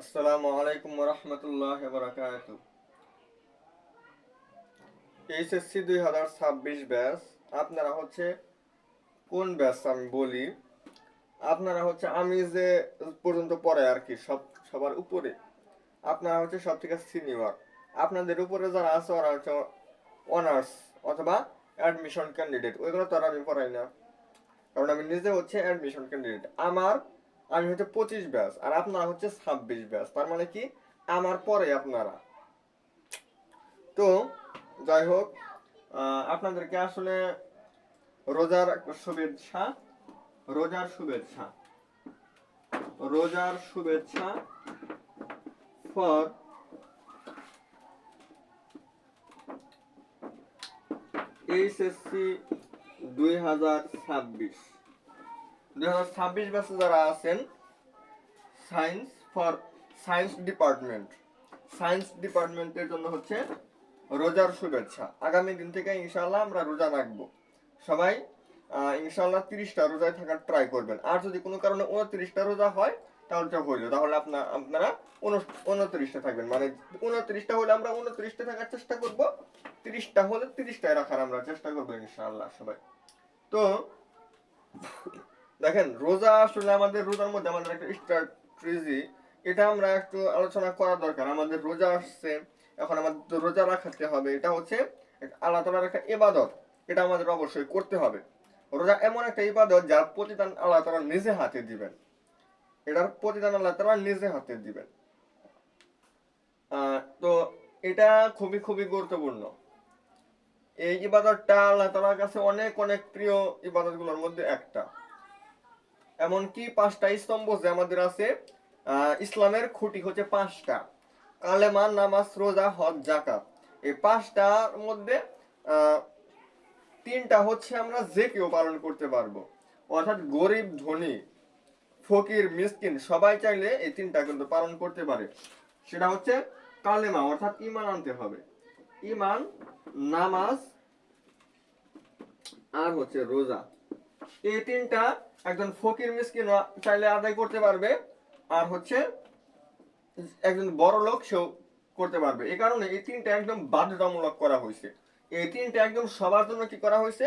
আসসালামু আলাইকুম ওয়া রাহমাতুল্লাহি ওয়া বারাকাতুহু। HSC 2026 batch. আপনারা হচ্ছে কোন ব্যাচ আমি বলি। আপনারা হচ্ছে আমি যে পর্যন্ত পড়ে আর কি সবার উপরে। আপনারা হচ্ছে সব থেকে সিনিয়র। আপনাদের উপরে যারা আছে ওরা হচ্ছে অনার্স অথবা অ্যাডমিশন ক্যান্ডিডেট। ওইগুলো তো আর আমি পড়াই না, কারণ আমি নিজে হচ্ছে অ্যাডমিশন ক্যান্ডিডেট। আমি হচ্ছে 25 ব্যাচ আর আপনারা হচ্ছে 26 ব্যাচ। তার মানে কি আমার পরে আপনারা। তো যাই হোক, আপনাদেরকে আসলে রোজার শুভেচ্ছা। রোজার শুভেচ্ছা। রোজার শুভেচ্ছা ফর এইচএসসি 2026। 2026 ব্যাচে যারা আছেন, science for science department, science ডিপার্টমেন্টের জন্য হচ্ছে রোজার শুভেচ্ছা। আগামী দিন থেকে ইনশাআল্লাহ আমরা রোজা রাখবো সবাই। ইনশাআল্লাহ 30টা রোজায় থাকার ট্রাই করবেন। আর যদি কোনো কারণে 29টা রোজা হয় তাহলে তো হইলো, তাহলে আপনারা 29টা থাকবেন। মানে 29টা হলে আমরা 29টা থাকার চেষ্টা করব, 30টা হলে 30টায় রাখার আমরা চেষ্টা করবো ইনশাআল্লাহ সবাই। তো দেখেন, রোজা আসলে আমাদের রোজার মধ্যে আমাদের একটা স্ট্র্যাটেজি, এটা আমরা একটু আলোচনা করা দরকার। আমাদের রোজা আসছে, এখন আমাদের তো রোজা রাখতে হবে। এটা হচ্ছে আল্লাহ তাআলার একটা ইবাদত, এটা আমাদের অবশ্যই করতে হবে। রোজা এমন একটা ইবাদত যার প্রতিদান আল্লাহ তাআলা নিজে হাতে দিবেন। এটার প্রতিদান আল্লাহ তাআলা নিজে হাতে দিবেন। তো এটা খুবই খুবই গুরুত্বপূর্ণ। এই ইবাদতটা আল্লাহ তাআলার কাছে অনেক অনেক প্রিয় ইবাদতগুলোর মধ্যে একটা। এমনকি 5টা স্তম্ভ যে আমাদের আছে, ইসলামের খুঁটি হচ্ছে 5টা: কালেমা, নামাজ, রোজা, হজ, যাকাত। এই 5টার মধ্যে 3টা হচ্ছে আমরা যে কেউ পালন করতে পারবো, অর্থাৎ গরিব, ধনী, ফকির, মিসকিন সবাই চাইলে এই 3টা কিন্তু পালন করতে পারে। সেটা হচ্ছে কালেমা, অর্থাৎ ঈমান আনতে হবে। ঈমান, নামাজ আর হচ্ছে রোজা। এই 3টা একজন ফকির মিসকিন চাইলে আদায় করতে পারবে, আর হচ্ছে একজন বড় লোক সেও করতে পারবে। এই কারণে এই 3টা একদম বাধ্যতামূলক করা হয়েছে। এই 3টা একদম সবার জন্য কি করা হয়েছে,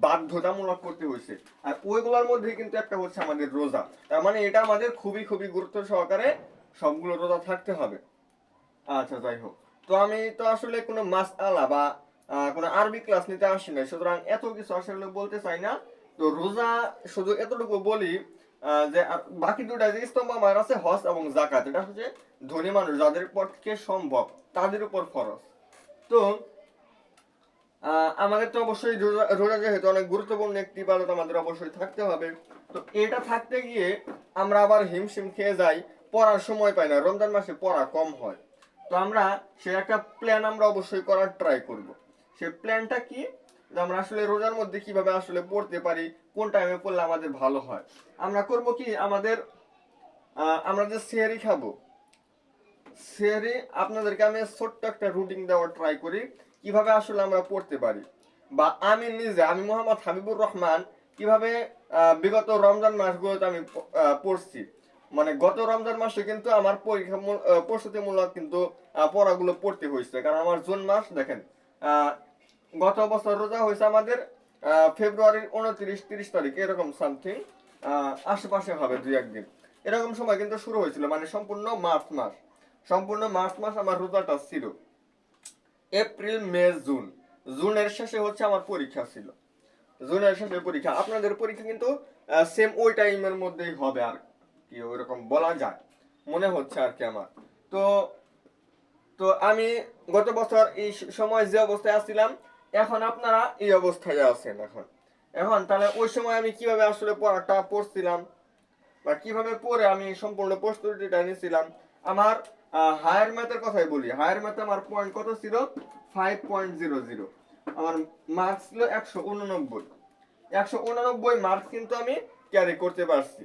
বাধ্যতামূলক করতে হয়েছে। আর ওইগুলোর মধ্যে কিন্তু একটা হচ্ছে আমাদের রোজা। তার মানে এটা আমাদের খুবই খুবই গুরুত্ব সহকারে সবগুলো রোজা থাকতে হবে। আচ্ছা, যাই হোক। তো আমি তো আসলে কোনো মাসআলা বা কোনো আরবি ক্লাস নিতে আসি নাই, সুতরাং এত কিছু আসলে বলতে চাই না। তো রোজা শুধু এতটুকু বলি, যে বাকি দুটা যে স্তম্ভ আমার আছে, হজ এবং যাকাত, এটা হচ্ছে ধনী মানুষ যাদের পক্ষে সম্ভব তাদের উপর ফরজ। তো আমাদের তো অবশ্যই রোজা যেহেতু অনেক গুরুত্বপূর্ণ একটি ইবাদত, আমাদের অবশ্যই থাকতে হবে। তো এটা থাকতে গিয়ে আমরা আবার হিমশিম খেয়ে যাই, পড়ার সময় পাই না। রমজান মাসে পড়া কম হয়। তো আমরা সে একটা প্ল্যান আমরা অবশ্যই করার ট্রাই করব। সেই প্ল্যানটা কি, যে আমরা আসলে রোজার মধ্যে কিভাবে আসলে পড়তে পারি, কোন টাইমে পড়লে আমাদের ভালো হয়। আমরা করব কি, আমরা যে সেহরি খাবো, সেহরি আপনাদেরকে আমি ছোট্ট একটা রুটিন দেওয়ার ট্রাই করি কিভাবে আসলে আমরা পড়তে পারি। বা আমি নিজে, আমি মোহাম্মদ হাবিবুর রহমান, কিভাবে বিগত রমজান মাসগুলোতে আমি পড়ছি। মানে গত রমজান মাসে কিন্তু আমার প্রস্তুতিমূলক কিন্তু পড়াগুলো পড়তে হয়েছে, কারণ আমার জুন মাস দেখেন, আহ, গত বছর রোজা হয়েছে আমাদের ফেব্রুয়ারির 29-30 তারিখ এরকম সামথিং, আশেপাশে হবে 2-1 দিন এরকম সময় কিন্তু শুরু হয়েছিল। মানে সম্পূর্ণ মার্চ মাস আমার রোজাটা ছিল। এপ্রিল, মে, জুন, জুনের শেষে হচ্ছে আমার পরীক্ষা ছিল। জুনের শেষে পরীক্ষা, আপনাদের পরীক্ষা কিন্তু সেম ওই টাইমের মধ্যেই হবে আর কি, ওইরকম বলা যায় মনে হচ্ছে আর কি আমার। তো তো আমি গত বছর এই সময় যে অবস্থায় আসছিলাম, এখন আপনারা এই অবস্থায় আছেন। এখন এখন তাহলে ওই সময় আমি কিভাবে আসলে পড়াটা পড়ছিলাম বা কিভাবে পড়ে আমি সম্পূর্ণ প্রস্তুতিটা নিয়েছিলাম। আমার হায়ার ম্যাথের কথাই বলি। হায়ার ম্যাথে আমার পয়েন্ট কত ছিল, 5.00। আমার মার্কস ছিল 189। 189 মার্কস কিন্তু আমি ক্যারি করতে পারছি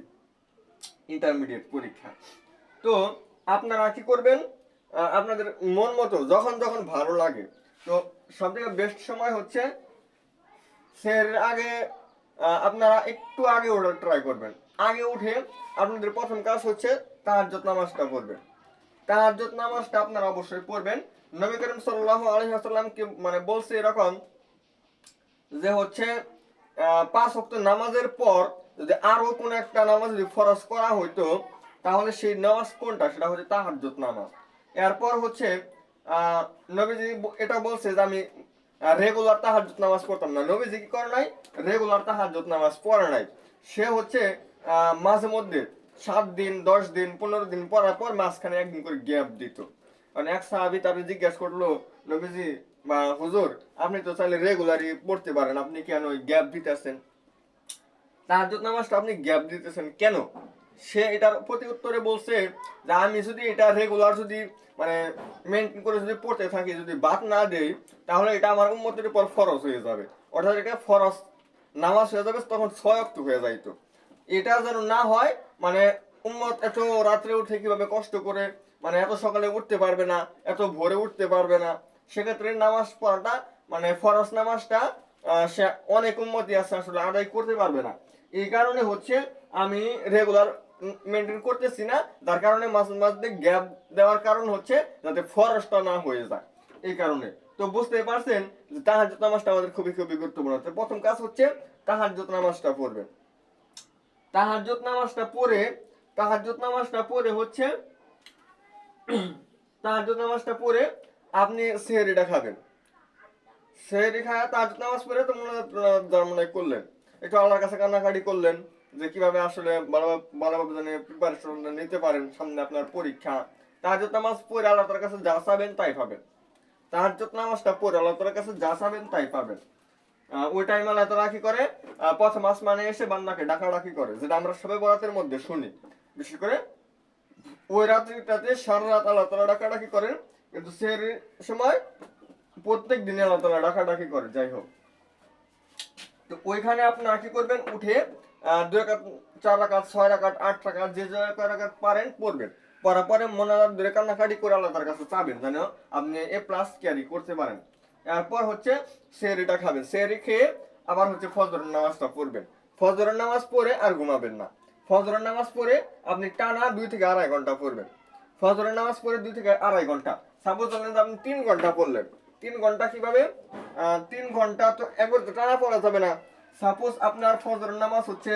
ইন্টারমিডিয়েট পরীক্ষা। তো আপনারা কি করবেন, আপনাদের মন মতো যখন যখন ভালো লাগে। তো সব থেকে বেস্ট সময় হচ্ছে সের আগে, আপনারা একটু আগে ওঠার ট্রাই করবেন। আগে উঠে আপনাদের প্রথম কাজ হচ্ছে তাহাজ্জুদ নামাজটা পড়বেন। তাহাজ্জুদ নামাজটা আপনারা অবশ্যই পড়বেন। নবী করিম সাল্লাল্লাহু আলাইহি ওয়াসাল্লাম কি মানে বলছে এরকম যে হচ্ছে 5 ওয়াক্ত নামাজের পর যদি আরো কোন একটা নামাজ যদি ফরজ করা হইতো তাহলে সেই নামাজ কোনটা, সেটা হচ্ছে তাহাজ্জুদ নামাজ। এরপর হচ্ছে নবীজি এটা বলছে যে আমি রেগুলার তাহাজ্জুদ নামাজ পড়তাম না। নবীজি কি করে নাই, রেগুলার তাহাজ্জুদ নামাজ পড়ে নাই। সে হচ্ছে মাঝে মধ্যে 7 দিন 10 দিন 15 দিন পড়ার পর মাঝখানে একদিন করে গ্যাপ দিত। মানে এক সাহাবী তাকে জিজ্ঞেস করলো, নবীজি বা হুজুর আপনি তো চাইলে রেগুলারই পড়তে পারেন, আপনি কেন ওই গ্যাপ দিতেছেন, তাহাজ্জুদ নামাজটা আপনি গ্যাপ দিতেছেন কেন? সে এটার প্রতি উত্তরে বলছে যে আমি যদি এটা রেগুলার যদি মানে মেনটেন করে যদি পড়তে থাকি, যদি বাদ না দেই, তাহলে এটা আমার উম্মতের উপর ফরজ হয়ে যাবে। অর্থাৎ এটা ফরজ নামাজ হয়ে যাবে, তখন 6 ওয়াক্ত হয়ে যাইতো। এটা যেন না হয়, মানে উম্মত এত রাত্রে উঠে কিভাবে কষ্ট করে, মানে এত সকালে উঠতে পারবে না, এত ভোরে উঠতে পারবে না। সেক্ষেত্রে নামাজ পড়াটা মানে ফরজ নামাজটা সে অনেক উম্মতি আছে আসলে আদায় করতে পারবে না। এই কারণে হচ্ছে আমি রেগুলার মেনটেন করতেছি না, যার কারণে মাঝে মাঝে গ্যাপ দেওয়ার কারণ হচ্ছে যাতে ফরজটা না হয়ে যায়। এই কারণে তো বুঝতে পারছেন যে তাহাজ্জুদ নামাজটা আমাদের খুবই খুবই গুরুত্বপূর্ণ। তো প্রথম কাজ হচ্ছে তাহাজ্জুদ নামাজটা পড়বেন। তাহাজ্জুদ নামাজটা পড়ে তাহাজ্জুদ নামাজটা পড়ে হচ্ছে তাহাজ্জুদ নামাজটা পড়ে আপনি সেহরিটা খাবেন। সেহরি খায় তাহাজ্জুদ নামাজ পড়ে তো মনে করলেন, একটু আল্লাহর কাছে কান্নাকাটি করলেন যে কিভাবে আসলে ভালোভাবে জানি প্রিপারেশন নিতে পারেন, সামনে আপনার পরীক্ষা। তাহাজ্জুদ নামাজ পড়ে আল্লাহ তাআলার কাছে যা চাবেন তাই পাবেন। তাহাজ্জুদ নামাজটা পড়ে আল্লাহ তাআলার কাছে যা চাবেন তাই পাবেন। ওই টাইম আল্লাহ তাআলা কি করে, প্রথম আসমানে এসে বান্দাকে ডাকাডাকি করে, যেটা আমরা সবে বরাতের মধ্যে শুনি। বিশেষ করে ওই রাত্রিটাতে সারা রাত আল্লাহ তাআলা ডাকাডাকি করেন, কিন্তু সেই সময় প্রত্যেক দিনে আল্লাহ তাআলা ডাকাডাকি করে। যাই হোক, তো ওইখানে আপনারা কি করবেন, উঠে 2 রাকাত 4 রাকাত 6 রাকাত 8 রাকাত যে রাকাত পারেন পড়বেন। পড়ার পরে মোনাজাত ধরে কান্নাকাটি করে আল্লাহ তার কাছে চাবেন যেন আপনি A+ ক্যারি করতে পারেন। এরপর হচ্ছে সেহরিটা খাবেন। সেহরি খেয়ে আবার হচ্ছে ফজরের নামাজটা পড়বেন। ফজরের নামাজ পড়ে আর ঘুমাবেন না। ফজরের নামাজ পড়ে আপনি টানা 2 থেকে আড়াই ঘন্টা পড়বেন। ফজরের নামাজ পড়ে 2 থেকে আড়াই ঘন্টা। সাপোজ ধরেন আপনি 3 ঘন্টা পড়লেন। 3 ঘন্টা কিভাবে, 3 ঘন্টা তো একবার তো টানা পড়া যাবে না। সাপোজ আপনার ফজরের নামাজ হচ্ছে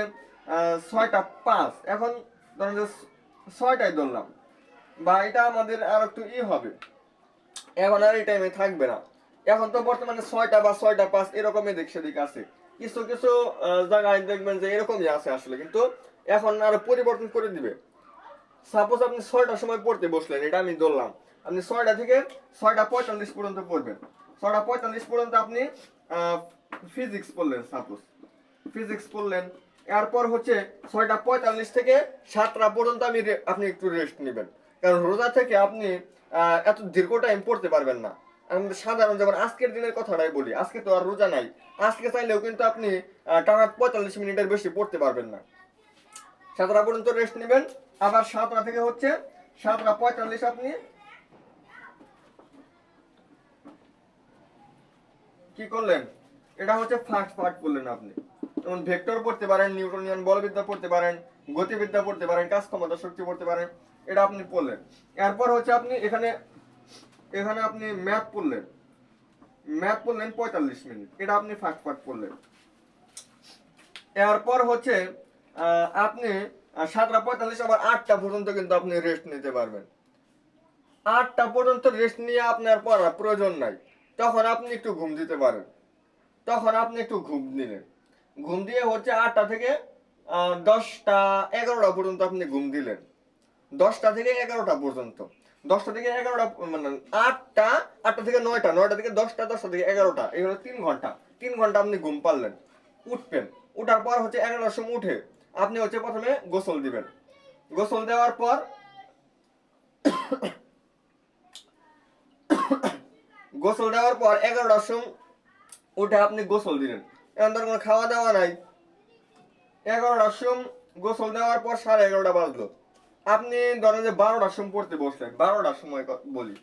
6টা 5, এখন ধরেন যে 6টায় ধরলাম, বা এটা আমাদের আর একটু হবে, এখন আর এই টাইমে থাকবে না। এখন তো বর্তমানে 6টা বা 6টা 5 এরকমই দিক সেদিক আছে। কিছু কিছু জায়গায় দেখবেন যে এরকমই আছে আসলে, কিন্তু এখন আর পরিবর্তন করে দিবে। সাপোজ আপনি 6টার সময় পড়তে বসলেন, এটা আমি ধরলাম, আপনি 6টা থেকে 6টা 45 পর্যন্ত পড়বেন। 6টা 45 পর্যন্ত আপনি ফিজিক্স পড়লেন, সাপোজ ফিজিক্স পড়লেন। এরপর হচ্ছে 6টা 45 থেকে 7টা পর্যন্ত আপনি একটু রেস্ট নেবেন, কারণ রোজা থেকে আপনি এত দীর্ঘ টাইম পড়তে পারবেন না। আমাদের সাধারণ যেমন আজকের দিনের কথাটাই বলি, আজকে তো আর রোজা নাই, আজকে চাইলেও কিন্তু আপনি টানা 45 মিনিটের বেশি পড়তে পারবেন না। 7টা পর্যন্ত রেস্ট নেবেন, আবার 7টা থেকে হচ্ছে 7টা 45 আপনি কি করলেন, এটা হচ্ছে ফার্স্ট পার্ট করলেন আপনি। যেমন ভেক্টর পড়তে পারেন, নিউটনিয়ান বলবিদ্যা পড়তে পারেন, গতিবিদ্যা পড়তে পারেন, কাজ ক্ষমতা শক্তি পড়তে পারেন, এটা আপনি পড়লেন। এরপর হচ্ছে আপনি এখানে এখানে আপনি ম্যাথ পড়লেন, 45 মিনিট, এটা আপনি ফার্স্ট পার্ট পড়লেন। এরপর হচ্ছে আপনি 7টা 45 আবার 8টা পর্যন্ত কিন্তু আপনি রেস্ট নিতে পারবেন। 8টা পর্যন্ত রেস্ট নিয়ে আপনার পড়ার প্রয়োজন নাই, তখন আপনি একটু ঘুম দিতে পারেন। তখন আপনি একটু ঘুম দিলেন, ঘুম দিয়ে হচ্ছে 8টা থেকে 10টা 11টা পর্যন্ত আপনি ঘুম দিলেন। 10টা থেকে 11টা পর্যন্ত, 10টা থেকে 11টা মানে 8টা থেকে 9টা, 9টা থেকে 10টা, 10টা থেকে 11টা, এই হলো 3 ঘন্টা। 3 ঘন্টা আপনি ঘুম পারলেন। উঠবেন, উঠার পর হচ্ছে 11টার সময় উঠে আপনি হচ্ছে প্রথমে গোসল দিবেন। গোসল দেওয়ার পর গোসল দেওয়ার পর 11টার সময় উঠে আপনি গোসল দিলেন। এখন তার কোনো খাওয়া দাওয়া নাই। 11টার সময় গোসল দেওয়ার পর 11:30 বাজলো, আপনি ধরেন যে 12টার সময় পড়তে বসলেন। 12টার সময় বলি,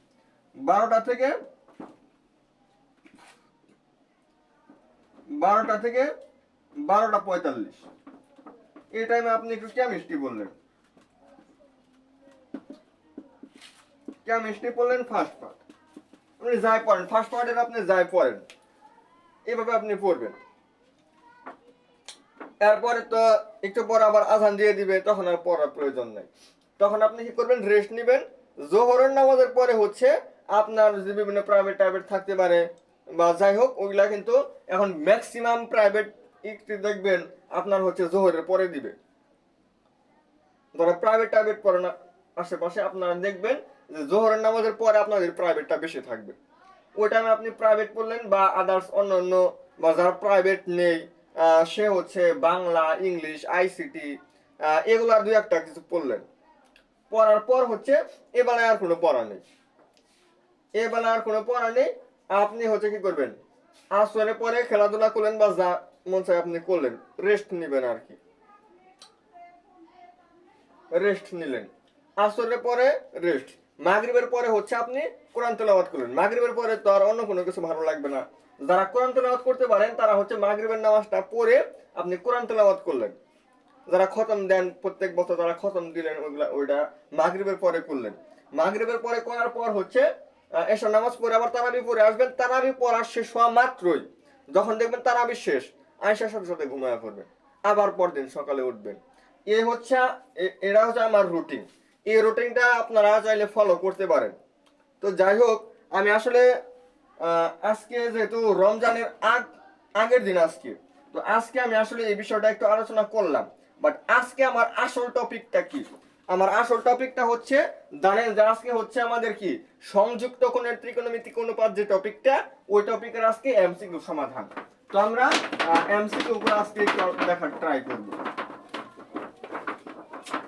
12টা থেকে 12টা 45, এই টাইমে আপনি একটু কেমিস্ট্রি বললেন। কেমিস্ট্রি পড়লেন ফার্স্ট পার্ট, আপনি যাই পড়েন ফার্স্ট পার্টের আপনি যাই পড়েন এভাবে আপনি পড়বেন। তারপরে তো একটু পর আবার আজান দিয়ে দিবে, তখন আর পড়ার প্রয়োজন নেই, তখন আপনি কি করবেন রেস্ট নেবেন। জোহরের নামাজের পরে হচ্ছে আপনার যে বিভিন্ন প্রাইভেট টাইভেট থাকতে পারে বা যাই হোক ওইগুলা কিন্তু এখন ম্যাক্সিমাম প্রাইভেট একটু দেখবেন আপনার হচ্ছে জোহরের পরে দিবে। যারা প্রাইভেট টাইভেট পড়ে না আশেপাশে আপনারা দেখবেন যে জোহরের নামাজের পরে আপনাদের প্রাইভেটটা বেশি থাকবে। ওই টাইমে আপনি প্রাইভেট পড়লেন বা আদার্স অন্য অন্য বা যারা প্রাইভেট নেই সে হচ্ছে বাংলা ইংলিশ আইসিটি এগুলার দুই একটা কিছু পড়লেন, পড়ার পর হচ্ছে এবেলায় আর কোনো পড়া নেই, এবেলায় আর কোনো পড়া নেই। আপনি হচ্ছে কি করবেন আসরে পরে খেলাধুলা করলেন বা যা মন চায় আপনি করলেন, রেস্ট নেবেন আর কি, রেস্ট নিলেন। আসরের পরে রেস্ট, মাগরিবের পরে হচ্ছে আপনি কোরআন তেলাওয়াত করলেন। মাগরিবের পরে তো আর অন্য কোনো কিছু ভালো লাগবে না, যারা কোরআন তেলাওয়াত করতে পারেন তারা হচ্ছে মাগরিবের নামাজটা পড়ে আপনি কোরআন তেলাওয়াত করলেন। যারা খতম দেন প্রত্যেক বছর যারা খতম দিলেন ওইগুলা ওইটা মাগরিবের পরে করলেন। মাগরিবের পরে করার পর হচ্ছে এসব নামাজ পড়ে আবার তারাবি পড়ে আসবেন। তারাবি পড়া শেষ হওয়া মাত্রই যখন দেখবেন তারাবি শেষ আয়েশার সাথে সাথে ঘুমায় পড়বেন, আবার পরদিন সকালে উঠবেন। এ হচ্ছে এরা হচ্ছে আমার রুটিন। এই রুটিনটা আপনারা চাইলে ফলো করতে পারেন। তো যাই হোক আমি আসলে আজকে যেহেতু রমজানের আগের দিন আজকে, তো আজকে আমি আসলে এই বিষয়টা একটু আলোচনা করলাম। বাট আজকে আমার আসল টপিকটা কি? আমার আসল টপিকটা হচ্ছে জানেন যে আজকে হচ্ছে আমাদের কি সংযুক্ত কোণের ত্রিকোণমিতিক অনুপাত যে টপিকটা, ওই টপিকের আজকে এমসিকিউ সমাধান। তো আমরা এমসিকিউ গুলো আজকে একটু দেখার ট্রাই করব।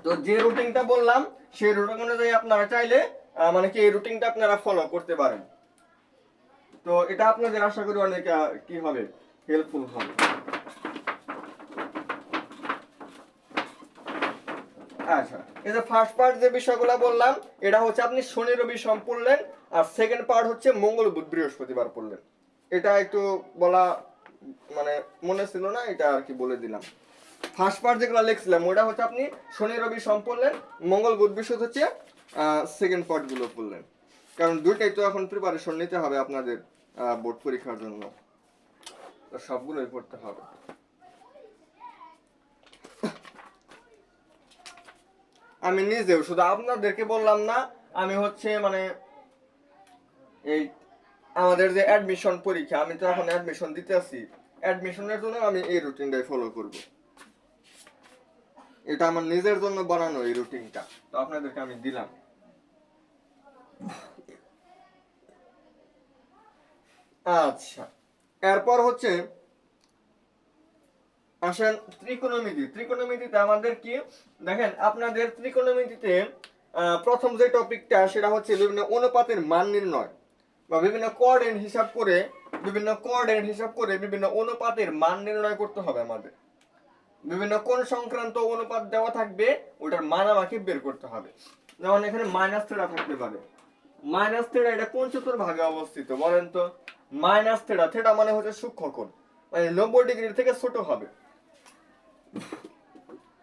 তো যে রুটিনটা বললাম সেই রুটিন অনুযায়ী আপনারা চাইলে মানে কি এই রুটিনটা আপনারা ফলো করতে পারেন। তো এটা আপনাদের আশা করি অনেক কি হবে হেল্পফুল হবে। আচ্ছা এই যে ফার্স্ট পার্ট যে বিষয়গুলো বললাম এটা হচ্ছে আপনি শনি রবি সোম পড়লেন, আর সেকেন্ড পার্ট হচ্ছে মঙ্গল বুধ বৃহস্পতিবার পড়লেন। এটা একটু বলা মানে মনে ছিল না, এটা আর কি বলে দিলাম। ফার্স্ট পার্ট যেগুলো লিখছিলাম ওটা হচ্ছে আপনি শনি রবি সোম পড়লেন, মঙ্গল বুধ বৃহস্পতি হচ্ছে সেকেন্ড পার্ট গুলো পড়লেন, কারণ দুইটাই তো এখন প্রিপারেশন নিতে হবে আপনাদের বোর্ড পরীক্ষার জন্য, তো সবগুলোই পড়তে হবে। আমি নিজেও শুধু আপনাদেরকে বললাম না, আমি হচ্ছে মানে এই আমাদের যে অ্যাডমিশন পরীক্ষা আমি তো এখন অ্যাডমিশন দিতে আছি, অ্যাডমিশনের জন্য আমি এই রুটিনটাই ফলো করব। এটা আমার নিজের জন্য বানানো এই রুটিনটা, তো আপনাদেরকে আমি দিলাম। আচ্ছা এরপর হচ্ছে আসেন ত্রিকোণমিতি। ত্রিকোণমিতিতে আমাদের কি দেখেন আপনাদের ত্রিকোণমিতিতে প্রথম যে টপিকটা সেটা হচ্ছে বিভিন্ন অনুপাতের মান নির্ণয় বা বিভিন্ন কোঅর্ডিনেট হিসাব করে বিভিন্ন অনুপাতের মান নির্ণয় করতে হবে আমাদের। বিভিন্ন কোণ সংক্রান্ত অনুপাত দেওয়া থাকবে, ওটার মান আমাকে বের করতে হবে। যেমন এখানে মাইনাস থিটা থাকতে পারে, মাইনাস থিটা এটা কোন চতুর্ভাগে অবস্থিত বলেন তো? মাইনাস থিটা, থিটা মানে হচ্ছে সূক্ষ্ম কোণ, মানে 90 ডিগ্রি থেকে ছোট হবে।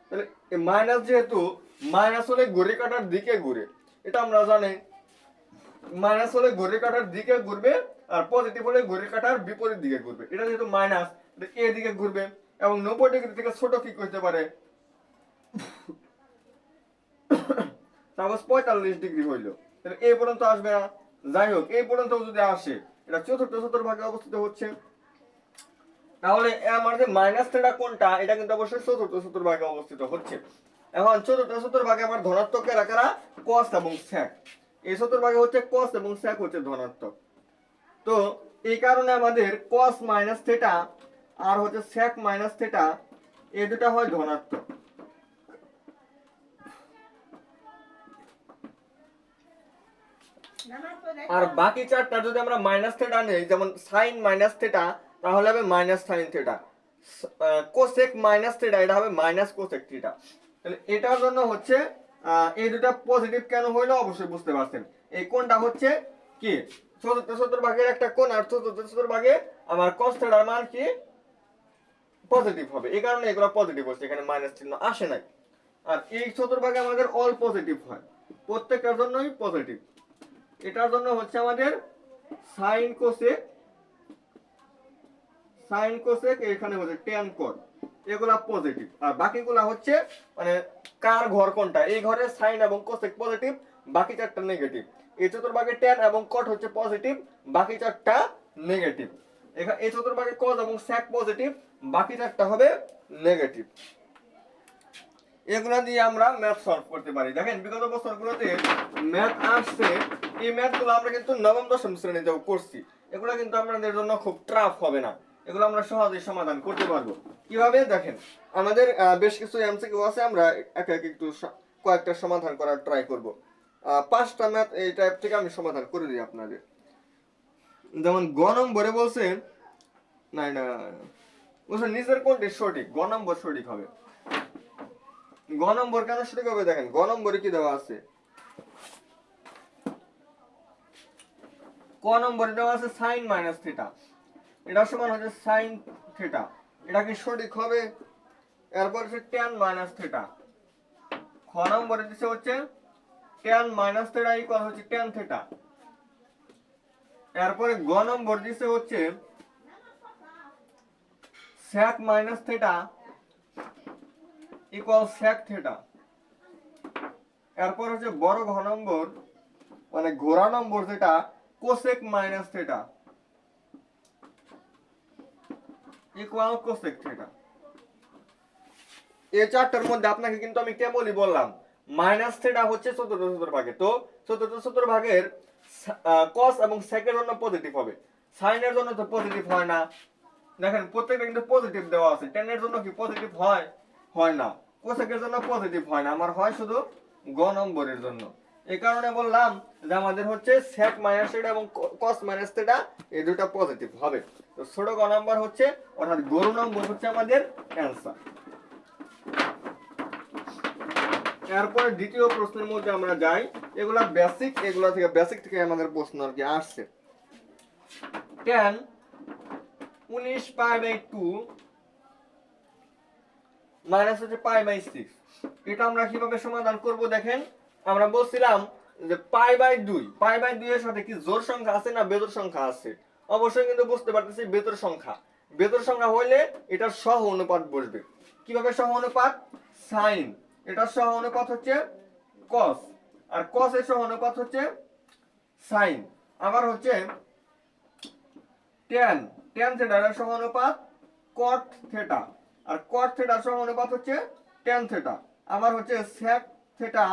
তাহলে মাইনাস যেহেতু মাইনাস হলে ঘড়ি কাঁটার দিকে ঘুরে, এটা আমরা জানি। মাইনাস হলে ঘড়ি কাঁটার দিকে ঘুরবে আর পজিটিভ হলে ঘড়ি কাঁটার বিপরীত দিকে ঘুরবে। এটা যেহেতু মাইনাস এ দিকে ঘুরবে এবং 90 ডিগ্রি থেকে ছোট কি করতে পারে? সাপোজ 45 ডিগ্রি হইলো, তাহলে এই পর্যন্ত আসবে না। যাই হোক এই পর্যন্ত যদি আসে, এটা চতুর্থ চতুর্ভাগে অবস্থিত হচ্ছে। তাহলে আমার যে মাইনাস থিটা কোণটা এটা কিন্তু অবশ্যই চতুর্থ চতুর্ভাগে অবস্থিত হচ্ছে। এখন চতুর্থ চতুর্ভাগে আমার ধনাত্মক কারা কারা? কস এবং সেক। এই চতুর্ভাগে হচ্ছে কস এবং সেক হচ্ছে ধনাত্মক। তো এই কারণে আমাদের কস মাইনাস থিটা আর হচ্ছে সেক মাইনাস থিটা এই দুটা হয় ধনাত্মক। আর বাকি চারটা যদি আমরা মাইনাস থিটা নেই, যেমন সাইন মাইনাস থিটা তাহলে হবে minus sine theta, cosec minus theta এটা হবে মাইনাস কোসেক থিটা। তাহলে এটার জন্য হচ্ছে এই দুটা পজিটিভ কেন হইলো অবশ্যই বুঝতে পারছেন। এই কোণটা হচ্ছে কি চতুর্থ চতুর্ভাগের একটা কোণ, আর চতুর্থ চতুর্ভাগে আমার cos থিটার মান কি পজিটিভ হবে, এই কারণে এগুলো পজিটিভ হচ্ছে, এখানে মাইনাস চিহ্ন আসে নাই। আর এই চতুর্ভাগে আমাদের অল পজিটিভ হয়, প্রত্যেকটার জন্যই পজিটিভ। এটার জন্য হচ্ছে আমাদের সাইন কোসেক এখানে হচ্ছে ট্যান কট, এগুলা পজিটিভ। আর বাকিগুলা হচ্ছে মানে কার ঘর কোনটা, এই ঘরে সাইন এবং কোসেক পজিটিভ, বাকি চারটা নেগেটিভ। এই চতুর্ভাগে ট্যান এবং কট হচ্ছে পজিটিভ, বাকি চারটা নেগেটিভ। এখানে এই চতুর্ভাগে কজ এবং স্যাক পজিটিভ, বাকি চারটা হবে নেগেটিভ। এগুলা দিয়ে আমরা ম্যাথ সলভ করতে পারি। দেখেন বিগত বছরগুলোতে ম্যাথ আসছে, এই ম্যাথগুলো আমরা কিন্তু নবম দশম শ্রেণীতেও করছি। এগুলো কিন্তু আপনাদের জন্য খুব টাফ হবে না, এগুলো আমরা সহজেই সমাধান করতে পারবো। কিভাবে দেখেন, আমাদের বেশ কিছু এমসিকিউ আছে, আমরা একা এক একটু কয়েকটা সমাধান করার ট্রাই করব। 5টা ম্যাথ এই টাইপ থেকে আমি সমাধান করে দিই আপনাদের। যেমন গ নম্বরে বলছে না না বলছে নিচের কোনটি সঠিক, গ নম্বর সঠিক হবে। গ নম্বর কেন সঠিক হবে দেখেন, গ নম্বরে কি দেওয়া আছে, ক নম্বরে দেওয়া আছে সাইন মাইনাস থিটা, এটা সমান হচ্ছে সাইন থিটা, এটা কি সঠিক হবে? এরপর হচ্ছে ট্যান মাইনাস থিটা, খ নম্বরে দিছে হচ্ছে ট্যান মাইনাস থিটা ইকুয়াল হচ্ছে ট্যান থিটা। এরপরে গ নম্বর দিছে হচ্ছে sec minus theta equal sec theta. এরপর হচ্ছে বড় ঘ নম্বর মানে ঘোড়া নম্বর যেটা cosec minus theta equal cosec theta. এই চারটার মধ্যে আপনাকে কিন্তু আমি কেবলই বললাম মাইনাস থিটা হচ্ছে চতুর্থ চতুর্ভাগে, তো চতুর্থ চতুর্ভাগের কস এবং সেকের জন্য পজিটিভ হবে, সাইনের জন্য তো পজিটিভ হয় না। দেখেন প্রত্যেকটা কিন্তু পজিটিভ দেওয়া আছে, টেনের জন্য কি পজিটিভ হয়? হয় না। কোসেকের জন্য পজিটিভ হয় না, আমার হয় শুধু গ নম্বরের জন্য। এই কারণে বললাম যে আমাদের হচ্ছে sec মাইনাস থিটা এবং cos মাইনাস থিটা এই দুটো পজিটিভ হবে। তো ছোট গ নাম্বার হচ্ছে অর্থাৎ গরু নম্বর হচ্ছে আমাদের অ্যানসার। এরপরে দ্বিতীয় প্রশ্নের মধ্যে আমরা যাই, এগুলা বেসিক, এগুলা থেকে বেসিক থেকে আমাদের প্রশ্ন আর কি আসছে। tan 19 পাই বাই 2 মাইনাস হচ্ছে পাই বাই 6, এটা আমরা কিভাবে সমাধান করব দেখেন। আমরা বলছিলাম যে পাই বাই 2 এর সাথে কি জোড় সংখ্যা আছে না বেজোড় সংখ্যা আছে? অবশ্যই কিন্তু বুঝতে পারতেছি বেজোড় সংখ্যা। বেজোড় সংখ্যা হইলে এটার সহ অনুপাত বসবে। কিভাবে সহ অনুপাত? সাইন এটার সহ অনুপাত হচ্ছে cos, আর cos এর সহ অনুপাত হচ্ছে সাইন। আবার হচ্ছে tan থিটার সহ অনুপাত cot থিটা, আর cot থিটার সহ অনুপাত হচ্ছে tan থিটা। আবার হচ্ছে sec থিটা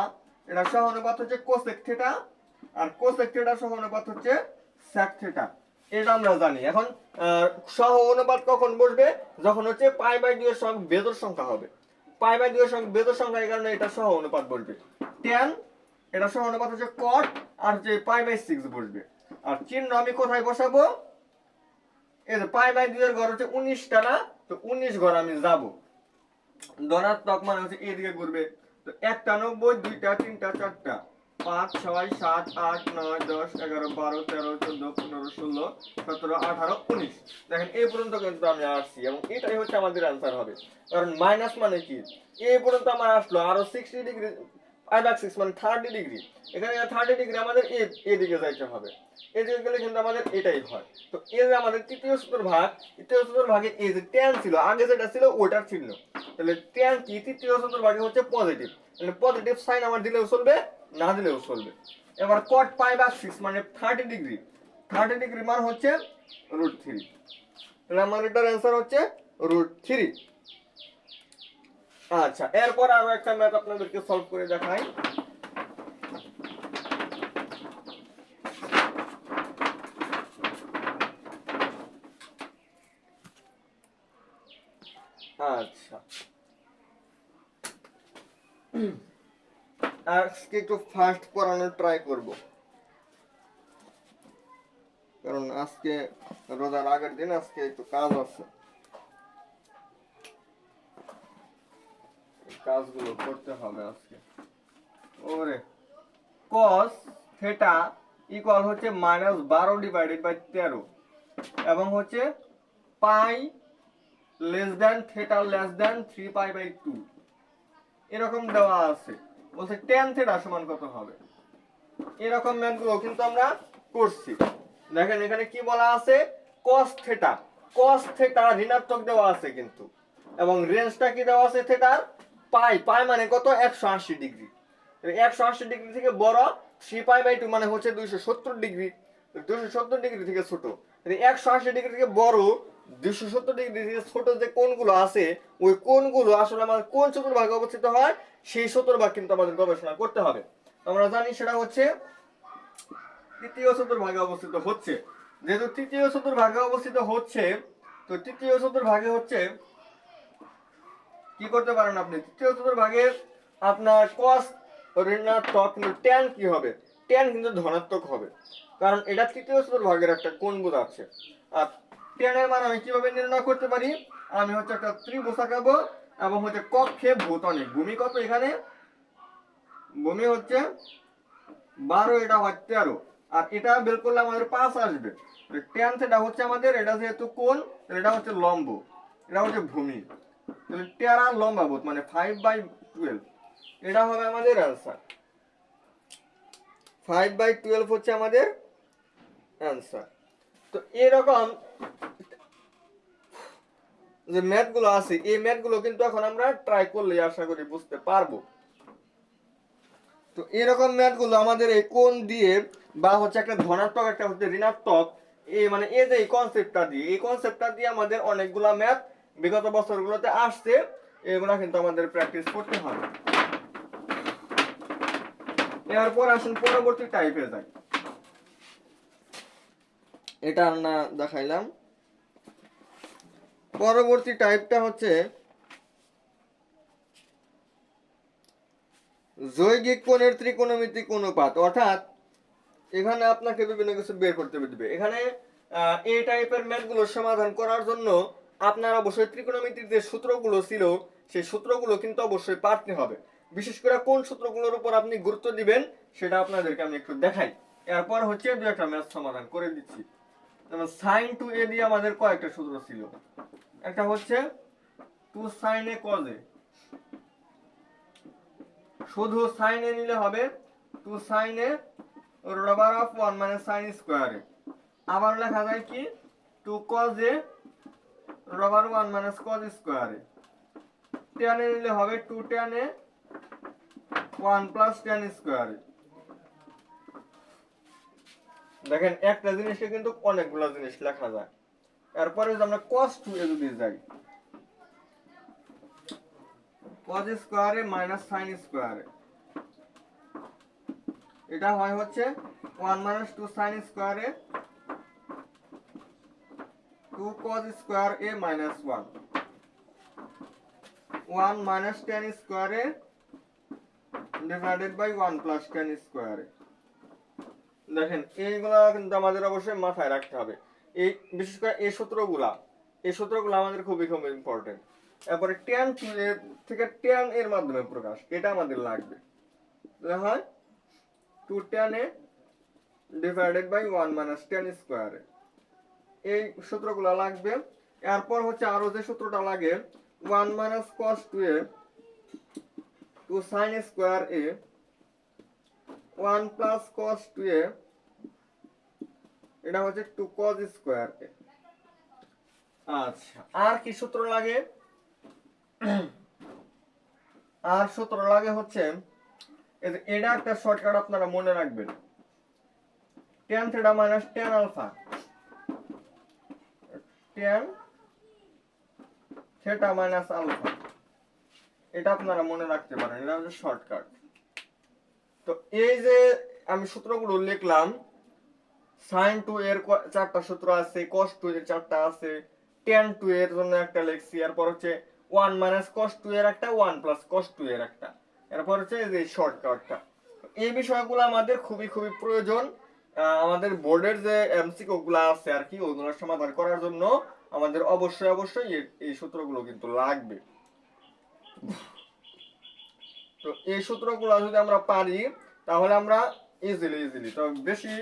এটার সহ অনুপাত হচ্ছে cosec থিটা, আর cosec থিটার সহ অনুপাত হচ্ছে sec থিটা। এটা আমরা জানি। এখন সহ অনুপাত কখন বসবে? যখন হচ্ছে পাই বাই 2 এর সঙ্গে বেজোড় সংখ্যা হবে। পাই বাই 2 এর সঙ্গে বেজোড় সংখ্যা, এই কারণে এটা সহ অনুপাত বসবে। tan এটা সহ অনুপাত হচ্ছে cot, আর হচ্ছে পাই বাই 6 বসবে। আর চিহ্ন আমি কোথায় বসাবো? এই যে পাই বাই 2 এর ঘর হচ্ছে 19টা না, তো 19 ঘর আমি যাব। ধনাত্মক মানে হচ্ছে এদিকে ঘুরবে। তো 1টা 90, 2টা 3টা 4টা 5 6 7 8 9 10 11 12 13 14 15 16 17 18 19। দেখেন এই পর্যন্ত কিন্তু আমি আসছি এবং এটাই হচ্ছে আমাদের आंसर হবে। কারণ মাইনাস মানে কি, এই পর্যন্ত আমার আসলো, আরো 60 ডিগ্রি পাই বাই 6 মানে 30 ডিগ্রি, এখানে 30 ডিগ্রি আমাদের এদিকে যাইতে হবে। এদিকে গেলে কিন্তু আমাদের এটাই হয়। তো এই যে আমাদের তৃতীয় চতুর্ভাগে এই যে tan ছিল, আগে যেটা ছিল ওটার চিহ্ন, তাহলে tan কি তৃতীয় চতুর্ভাগে হচ্ছে পজিটিভ, তাহলে পজিটিভ সাইন আমার দিলেও চলবে, না দিলেও চলবে। এবার cot পাই বাই 6 মানে 30 ডিগ্রি, 30 ডিগ্রি মান হচ্ছে √3, তাহলে আমার এটার आंसर হচ্ছে √3। আচ্ছা, এরপর আরো একটা ম্যাথ আপনাদেরকে সলভ করে দেখাই। আচ্ছা, আজকে একটু ফাস্ট পড়ানোর ট্রাই করব, কারণ আজকে রোজার আগের দিন, আজকে একটু কাজ আছে, কাজগুলো করতে হবে আজকে। ওরে cos থিটা ইকুয়াল হচ্ছে -12 ডিভাইডেড বাই 13 এবং হচ্ছে pi less than theta less than 3 pi by 2 এরকম দেওয়া আছে। বলছে tan থিটা সমান কত হবে? এরকম ম্যাথগুলো কিন্তু আমরা করছি। দেখেন এখানে কি বলা আছে, cos থিটা, cos থিটা ঋণাত্মক দেওয়া আছে কিন্তু, এবং রেঞ্জটা কি দেওয়া আছে থিটার, পাই, পাই মানে কত 180 ডিগ্রি। 180 ডিগ্রি থেকে বড় 3 পাই বাই 2 মানে হচ্ছে 270 ডিগ্রি। 270 ডিগ্রি থেকে ছোট, 180 ডিগ্রি থেকে বড় 270 ডিগ্রি থেকে ছোট যে কোণগুলো আছে, ওই কোণগুলো আসলে আমাদের কোন চতুর্ভাগে অবস্থিত হয়, সেই চতুর্ভাগ কিন্তু আমাদের গবেষণা করতে হবে। আমরা জানি সেটা হচ্ছে তৃতীয় চতুর্ভাগে অবস্থিত হচ্ছে। যেহেতু তৃতীয় চতুর্ভাগে অবস্থিত হচ্ছে, তো তৃতীয় চতুর্ভাগে হচ্ছে কি করতে পারেন আপনি, তৃতীয় চতুর্ভাগে আপনার cos ঋণাত্মক, কিন্তু tan কি হবে, tan কিন্তু ধনাত্মক হবে, কারণ এটা তৃতীয় চতুর্ভাগের একটা কোণ বোঝাচ্ছে। আর tan এর মান আমি কিভাবে নির্ণয় করতে পারি, আমি হচ্ছে একটা ত্রিভুজ আঁকাবো এবং হচ্ছে কক্ষে ভূতলে ভূমি কত, এখানে ভূমি হচ্ছে 12, এটা হয় 13, আর এটা বের করলে আমাদের 5 আসবে। tan থিটা হচ্ছে আমাদের, এটা যেহেতু কোণ, এটা হচ্ছে লম্ব, এটা হচ্ছে ভূমি, তাহলে 13 লম্বাবত মানে 5/12, এটা হবে আমাদের অ্যান্সার। 5/12 হচ্ছে আমাদের অ্যান্সার। তো এরকম যে ম্যাথগুলো আছে, এই ম্যাথগুলো কিন্তু এখন আমরা ট্রাই করলে আশা করি বুঝতে পারবো। তো এরকম ম্যাথগুলো আমাদের এই কোণ দিয়ে বা হচ্ছে একটা ধনাত্মক একটা হচ্ছে ঋণাত্মক, এই মানে এই যে এই কনসেপ্টটা দিয়ে আমাদের অনেকগুলা ম্যাথ বিগত বছরগুলোতে আসছে, এগুলা কিন্তু আমাদের প্র্যাকটিস করতে হবে। এরপর আসুন পরবর্তী টাইপে যাই। এটা না দেখাইলাম, পরবর্তী টাইপটা হচ্ছে যৌগিক কোণের ত্রিকোণমিতিক অনুপাত। অর্থাৎ এখানে আপনাকে বিভিন্ন কিছু বের করতে দিবে। এখানে এই টাইপের ম্যাথগুলো সমাধান করার জন্য আপনার অবশ্যই ত্রিকোণমিতির যে সূত্রগুলো ছিল, সেই সূত্রগুলো কিন্তু অবশ্যই পারতে হবে। বিশেষ করে কোন সূত্রগুলোর উপর আপনি গুরুত্ব দিবেন সেটা আপনাদেরকে আমি একটু দেখাই। এরপর হচ্ছে দু একটা ম্যাথ সমাধান করে দিচ্ছি। যেমন sin 2a দিয়ে আমাদের কয়েকটা সূত্র ছিল। একটা হচ্ছে 2 sin a cos a, শুধু sin a নিলে হবে 2 sin a root over of 1 minus sin square a। আবার লেখা যায় কি 2 cos a root over 1 minus cos square a। tan a নিলে হবে 2 tan a 1 plus tan square a। দেখেন একটা জিনিসে কিন্তু অনেকগুলো জিনিস লেখা যায়। এরপরে যদি আমরা cos 2a যদি যাই, cos square a minus sin square a, এটা হয় হচ্ছে 1 minus 2 sin square a 2 cos square a minus 1 1 minus tan square a divided by 1 plus tan square a। দেখেন এইগুলা কিন্তু আমাদের অবশ্যই মাথায় রাখতে হবে। এই বিশেষ করে এই সূত্রগুলা আমাদের খুবই খুবই ইম্পর্টেন্ট। তারপরে tan থেকে tan এর মাধ্যমে প্রকাশ, এটা আমাদের লাগবে। হয় 2 tan a divided by 1 minus tan square a, এই সূত্রগুলো লাগবে। এরপর হচ্ছে আরো যে সূত্রটা লাগে 1 minus cos 2a 2 sin square a 1 plus cos 2a, এটা হচ্ছে 2 cos square a। আচ্ছা, আর কি সূত্র লাগে, আর সূত্র লাগে হচ্ছে এটা একটা শর্টকাট আপনারা মনে রাখবেন, tan theta minus tan alpha, tan theta minus alpha, এটা আপনারা মনে রাখতে পারেন, এটা হচ্ছে শর্টকাট। তো এই যে আমি সূত্রগুলো লিখলাম, sin 2 এর চারটা সূত্র আছে, cos 2 এর চারটা আছে, tan 2 এর জন্য একটা লিখছি, এরপর হচ্ছে 1 minus cos 2 এর একটা, 1 plus cos 2 এর একটা, এরপর হচ্ছে এই যে শর্টকাটটা। এই বিষয়গুলো আমাদের খুবই খুবই প্রয়োজন। আমাদের বোর্ডের যে এমসিকিউ গুলো আছে আর কি, ওইগুলো সমাধান করার জন্য আমাদের অবশ্যই অবশ্যই এই সূত্রগুলো কিন্তু লাগবে। তো এই সূত্রগুলো যদি আমরা পারি তাহলে আমরা ইজিলি তো বেশি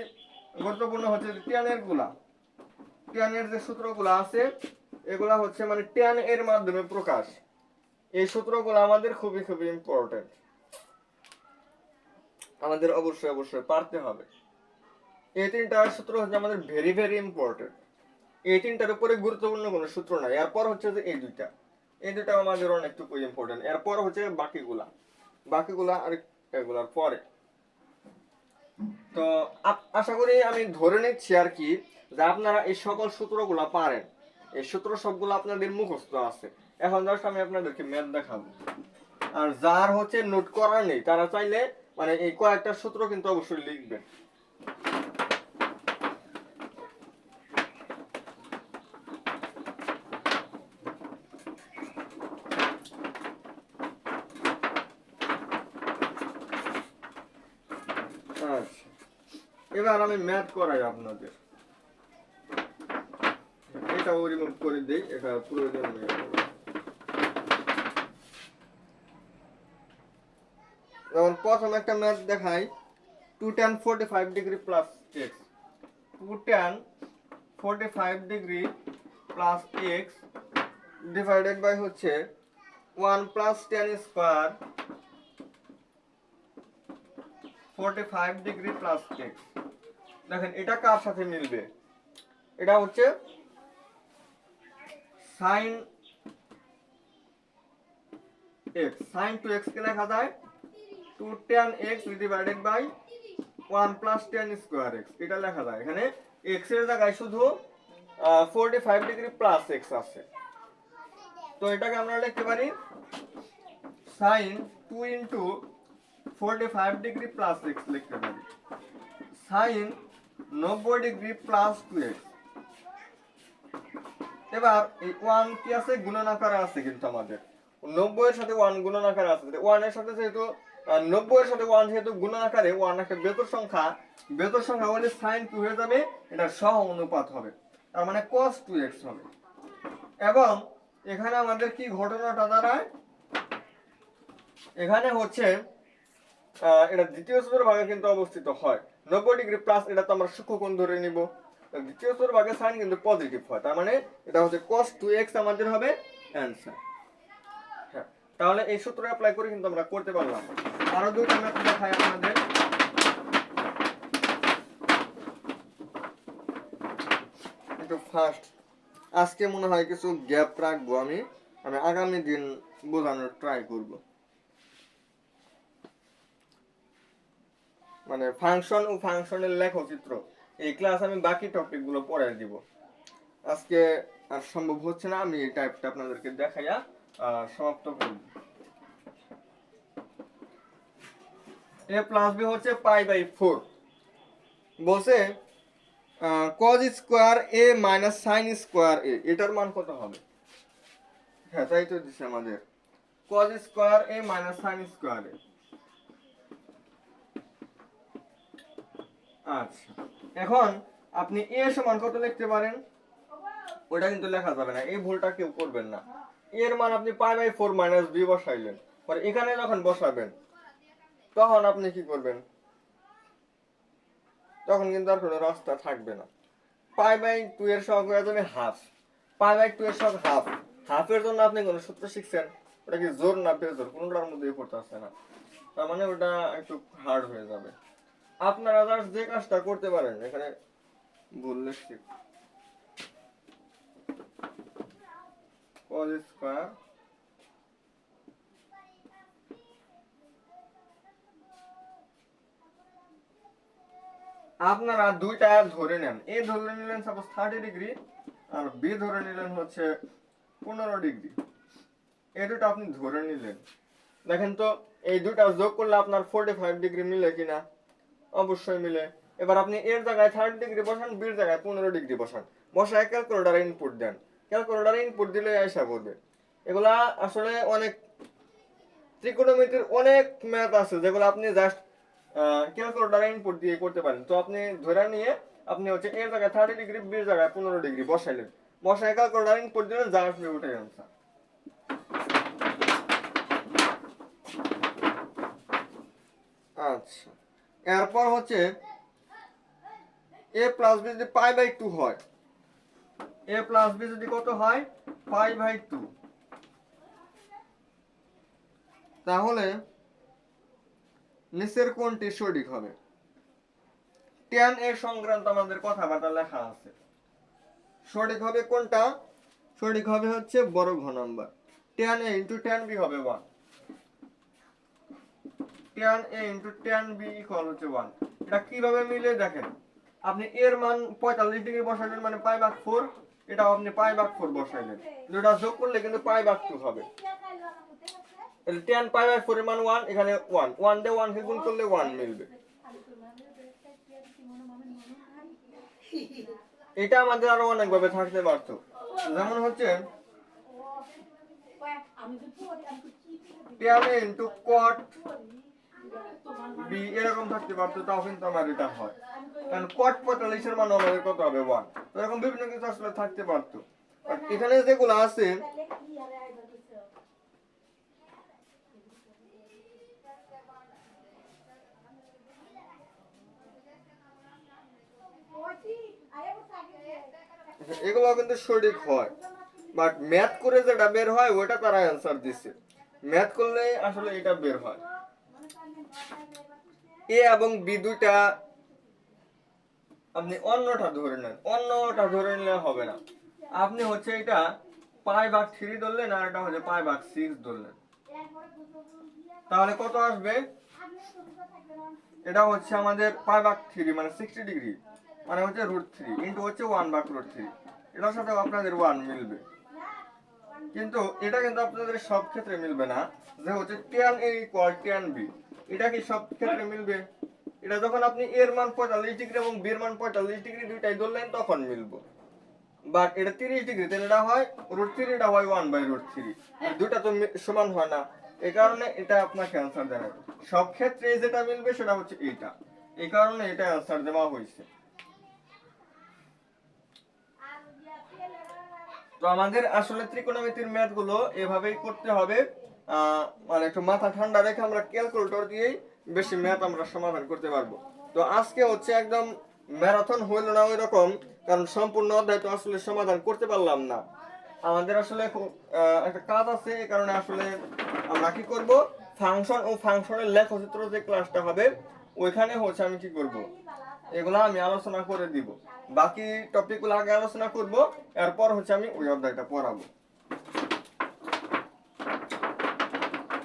গুরুত্বপূর্ণ হচ্ছে ট্যানের যে সূত্রগুলো আছে, এগুলা হচ্ছে মানে ট্যান এর মাধ্যমে প্রকাশ। এই সূত্রগুলো আমাদের খুবই খুবই ইম্পর্টেন্ট। আমাদের অবশ্যই অবশ্যই পারতে হবে। এই তিনটা সূত্র হচ্ছে আমাদের ভেরি ভেরি ইম্পর্টেন্ট। এই তিনটার উপরে গুরুত্বপূর্ণ কোনো সূত্র নাই। এরপর হচ্ছে যে এই দুইটা আমাদের অনেকটুকু ইম্পর্টেন্ট। এরপর হচ্ছে বাকিগুলা আর এগুলার পরে। তো আশা করি আমি ধরে নিচ্ছি আর কি যে আপনারা এই সকল সূত্রগুলা পারেন। এই সূত্র সবগুলো আপনাদের মুখস্থ আছে। এখন জাস্ট আমি আপনাদেরকে ম্যাথ দেখাবো। আর যার হচ্ছে নোট করা নেই তারা চাইলে মানে এই কয়েকটা সূত্র কিন্তু অবশ্যই লিখবেন। আচ্ছা, এবার আমি ম্যাথ করাই আপনাদের। এটাও রিমুভ করে দেই, এটা প্রয়োজন নেই। যেমন প্রথম একটা ম্যাথ দেখাই, 2 tan 45 degree plus x. 2 tan 45 degree plus x divided by হচ্ছে 1 plus tan square 45 degree plus x. দেখেন এটা কার সাথে মিলবে? এটা হচ্ছে সাইন এক্স। সাইন 2x কে লেখা যায় 2 tan x divided by 1 plus tan square x। এটা লেখা যায়। এখানে x এর জায়গায় শুধু 45 ডিগ্রি প্লাস x আছে। তো এটাকে আমরা লিখতে পারি sin 2 into 45 degree plus x লিখতে পারি। sin 90 degree plus 2x। এবার এই 1 কি আছে? গুণন আকারে আছে কিন্তু আমাদের 90 এর সাথে 1 গুণন আকারে আছে। 1 এর সাথে যেহেতু 90 এর সাথে 1 যেহেতু গুণন আকারে, 1 একটা বেতর সংখ্যা হলে sin 2 হয়ে যাবে, এটা সহ অনুপাত হবে, তার মানে cos 2x হবে। এবং এখানে আমাদের কি ঘটনাটা দাঁড়ায়? এখানে হচ্ছে এটা দ্বিতীয় চতুর্ভাগে কিন্তু অবস্থিত হয় 90 ডিগ্রি প্লাস, এটা তো আমরা সূক্ষ্মকোণ ধরে নিব। দ্বিতীয় চতুর্ভাগে সাইন কিন্তু পজিটিভ হয়, তার মানে এটা হচ্ছে cos 2x আমাদের হবে অ্যানসার। হ্যাঁ, তাহলে এই সূত্র অ্যাপ্লাই করে কিন্তু আমরা করতে পারলাম। আরো দুইটা ম্যাথ দেখাই আপনাদের। একটু ফাস্ট আজকে মনে হয় কিছু গ্যাপ রাখবো, আমি আগামী দিন বোঝানোর ট্রাই করব। মানে ফাংশন ও ফাংশনের লেখচিত্র এই ক্লাস আমি বাকি টপিক গুলো পড়াই দিব। আজকে আর সম্ভব হচ্ছে না, আমি এই টাইপটা আপনাদেরকে দেখাইয়া সমাপ্ত করব। a প্লাস b হচ্ছে পাই বাই 4। বলছে cos square a minus sin square a, এটার মান কত হবে? হ্যাঁ, তাই তো দিছে আমাদের cos square a minus sin square a। আচ্ছা, এখন আপনি a সমান কত লিখতে পারেন? ওটা কিন্তু লেখা যাবে না, এই ভুলটা কেউ করবেন না। এর মান আপনি পাই বাই 4 মাইনাস b বসাইলেন, পরে এখানে যখন বসাবেন তখন আপনি কি করবেন? তখন কিন্তু আর কোনো রাস্তা থাকবে না। পাই বাই 2 এর সহগ হয়ে যাবে হাফ। পাই বাই 2 এর সহগ হাফ। হাফের জন্য আপনি কোন সূত্র শিখছেন? ওটা কি জোর না বেজোর? কোনোটার মধ্যেই পড়তে আসছে না, তার মানে ওটা একটু হার্ড হয়ে যাবে। আপনারা জাস্ট যে কাজটা করতে পারেন, এখানে ভুল লিখছি, cos স্কয়ার আপনারা দুইটা ধরে নেন। এ ধরে নিলেন সাপোজ 30 ডিগ্রি আর বি ধরে নিলেন হচ্ছে 15 ডিগ্রি। এই দুটো আপনি ধরে নিলেন। দেখেন তো এই দুটা যোগ করলে আপনার 45 ডিগ্রি মিলে কিনা? অবশ্যই মিলে। এবার আপনি এর জায়গায় 30 ডিগ্রি বসান, বির জায়গায় 15 ডিগ্রি বসান, বসায় ক্যালকুলেটরে ইনপুট দেন। ক্যালকুলেটরে ইনপুট দিলে আইসা করবে। এগুলা আসলে অনেক ত্রিকোণমিতির অনেক ম্যাথ আছে যেগুলো আপনি জাস্ট ক্যালকুলেটরে ইনপুট দিয়ে করতে পারেন। তো আপনি ধরে নিয়ে আপনি হচ্ছে এর জায়গায় 30 ডিগ্রি, বির জায়গায় 15 ডিগ্রি বসাইলেন, বসায় ক্যালকুলেটরে ইনপুট দিলেন, যা আসবে ওটাই আনসার। আচ্ছা, এরপর হচ্ছে a প্লাস বি যদি পাই বাই 2 হয়, a প্লাস বি যদি কত হয়? পাই বাই 2, তাহলে নিচের কোনটি সঠিক হবে? tan এর সংক্রান্ত আমাদের কথাবার্তা লেখা আছে। সঠিক হবে কোনটা? সঠিক হবে হচ্ছে বড় ঘ number. tan a into tan b হবে 1। tan a into tan b equal হচ্ছে 1। এটা কিভাবে মিলে দেখেন, আপনি এর মান 45 ডিগ্রি বসাইলেন মানে পাই ভাগ 4, এটাও আপনি পাই ভাগ 4 বসাইলেন, দুটা যোগ করলে কিন্তু পাই ভাগ 2 হবে। তাহলে tan পাই ভাগ 4 এর মান 1, এখানে 1 1 দিয়ে 1 কে গুণ করলে 1 মিলবে। এটা আমাদের আরো অনেক ভাবে থাকতে পারতো, যেমন হচ্ছে tan a into cot b এরকম থাকতে পারতো, তাও কিন্তু আমার এটা হয়, কারণ cot 45 এর মান আমাদের কত হবে 1। তো এরকম বিভিন্ন কিছু আসলে থাকতে পারতো। আর এখানে যেগুলো আছে এগুলো কিন্তু সঠিক হয়, বাট ম্যাথ করে যেটা বের হয় ওটা তারা অ্যান্সার দিচ্ছে। ম্যাথ করলে আসলে এটা বের হয়। এ এবং বি দুইটা আপনি অন্যটা ধরে নেন, অন্যটা ধরে নিলে হবে না। আপনি হচ্ছে এটা পাই ভাগ 3 ধরলেন আর এটা হচ্ছে পাই ভাগ 6 ধরলেন, তাহলে কত আসবে? এটা হচ্ছে আমাদের পাই ভাগ 3 মানে 60 ডিগ্রি, মানে হচ্ছে √3 ইনটু হচ্ছে 1 ভাগ √3। এটার সাথে আপনাদের 1 মিলবে, কিন্তু এটা কিন্তু আপনাদের সব ক্ষেত্রে মিলবে না। যে হচ্ছে tan a equal tan b, এটা কি সব ক্ষেত্রে মিলবে? এটা যখন আপনি এর মান 45 ডিগ্রি এবং বি এর মান 45 ডিগ্রি দুইটাই ধরলেন তখন মিলবে। বাট এটা 30 ডিগ্রি, তাহলে এটা হয় √3, এটা হয় 1 বাই √3, দুইটা তো সমান হয় না। এই কারণে এটা আপনাকে অ্যান্সার দেওয়া হবে। সব ক্ষেত্রে যেটা মিলবে সেটা হচ্ছে এইটা, এই কারণে এটা অ্যান্সার দেওয়া হয়েছে। তো আমাদের আসলে ত্রিকোণমিতির ম্যাথ গুলো এভাবেই করতে হবে, মানে একটু মাথা ঠান্ডা রেখে আমরা ক্যালকুলেটর দিয়েই বেশি ম্যাথ আমরা সমাধান করতে পারবো। তো আজকে হচ্ছে একদম ম্যারাথন হইল না ওই রকম, কারণ সম্পূর্ণ অধ্যায় তো আসলে সমাধান করতে পারলাম না। আমাদের আসলে একটা কাজ আছে, এই কারণে আসলে আমরা কি করব, ফাংশন ও ফাংশনের লেখচিত্র যে ক্লাসটা হবে ওইখানে হচ্ছে আমি কি করব, এগুলো আমি আলোচনা করে দিব। বাকি টপিকগুলো আগে আলোচনা করব, এরপর হচ্ছে আমি ওই অধ্যায়টা পড়াবো।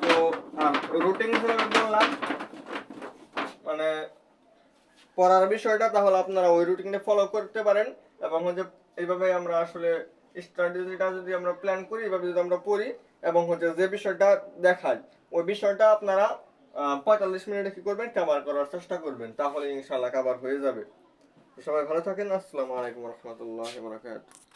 তো আর রুটিন হিসেবে বললাম মানে পড়ার বিষয়টা, তাহলে আপনারা ওই রুটিনটা ফলো করতে পারেন এবং হচ্ছে এইভাবে আমরা আসলে স্ট্র্যাটেজিটা যদি আমরা প্ল্যান করি, এইভাবে যদি আমরা পড়ি এবং হচ্ছে যে বিষয়টা দেখাই ওই বিষয়টা আপনারা 45 মিনিটে কি করবেন, কভার করার চেষ্টা করবেন, তাহলে ইনশাআল্লাহ কভার হয়ে যাবে। সবাই ভালো থাকেন। আসসালামু আলাইকুম রহমতুল্লাহ বারাকাতুহু।